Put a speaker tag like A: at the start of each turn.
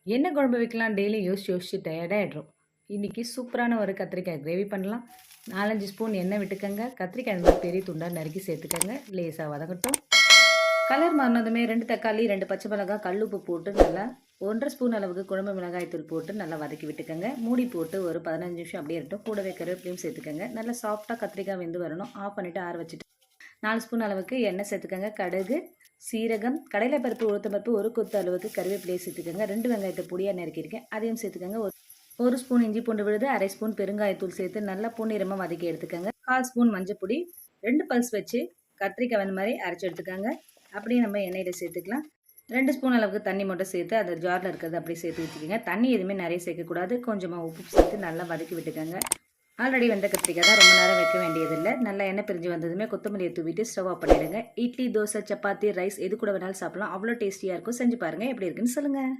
A: என்ன குழம்பு வைக்கலாம் டெய்லி யோசிச்சு டயர்டாகிடுறோம். இன்றைக்கி சூப்பரான ஒரு கத்திரிக்காய் கிரேவி பண்ணலாம். 4-5 ஸ்பூன் எண்ணெய் விட்டுக்கங்க. கத்திரிக்காய் இந்த மாதிரி பெரிய துண்டாக நறுக்கி சேர்த்துக்கங்க. லேசாக வதங்கட்டும். கலர் மாறினதுமே 2 தக்காளி, 2 பச்சை மிளகாய், கல் உப்பு போட்டு நல்லா 1.5 ஸ்பூன் அளவுக்கு குழம்பு மிளகாய் தூள் போட்டு நல்லா வதக்கி விட்டுக்கங்க. மூடி போட்டு ஒரு 15 நிமிஷம் அப்படியே இருக்கட்டும். கூடவே கருவேப்பிலையும் சேர்த்துக்கங்க. நல்லா சாஃப்டாக கத்திரிக்காய் வெந்து வரணும். ஆஃப் பண்ணிவிட்டு ஆற வச்சுட்டு 4 ஸ்பூன் அளவுக்கு எண்ணெய் சேர்த்துக்கங்க. கடுகு, சீரகம், கடலைப்பருப்பு, உளுத்தம்பருப்பு, ஒரு கொத்து அளவுக்கு கருவேப்பிலையை சேர்த்துக்கங்க. 2 வெங்காயத்தை பொடியாக நறுக்கியிருக்கேன், அதையும் சேர்த்துக்கங்க. ஒரு ஸ்பூன் இஞ்சி பூண்டு விழுது, 1/2 ஸ்பூன் பெருங்காயத்தூள் சேர்த்து நல்லா பொன்னிறமாக வதக்கி எடுத்துக்கங்க. 1/4 ஸ்பூன் மஞ்சப்பொடி, 2 பல்ஸ் வச்சு கத்திரிக்காய் வெந்த மாதிரி அரைச்சி எடுத்துக்கங்க. அப்படியே நம்ம எண்ணெயில் சேர்த்துக்கலாம். 2 ஸ்பூன் அளவுக்கு தண்ணி மட்டும் சேர்த்து அந்த ஜாரில் இருக்கிறது அப்படியே சேர்த்து வச்சுக்கோங்க. தண்ணி எதுவுமே நிறைய சேர்க்கக்கூடாது. கொஞ்சமாக உப்பு சேர்த்து நல்லா வதக்கி விட்டுக்கங்க. ஆல்ரெடி வெந்த கத்திரிக்காய் தான், ரொம்ப நேரம் வைக்க வேண்டியதில்லை. நல்லா எண்ணெய் பிரிஞ்சு வந்ததுமே கொத்தமல்லியை தூவிட்டு ஸ்டவ் ஆஃப் பண்ணிவிடுங்க. இட்லி, தோசை, சப்பாத்தி, ரைஸ் எது கூட வேணாலும் சாப்பிடலாம். அவ்வளோ டேஸ்டியாக இருக்கும். செஞ்சு பாருங்கள், எப்படி இருக்குன்னு சொல்லுங்கள்.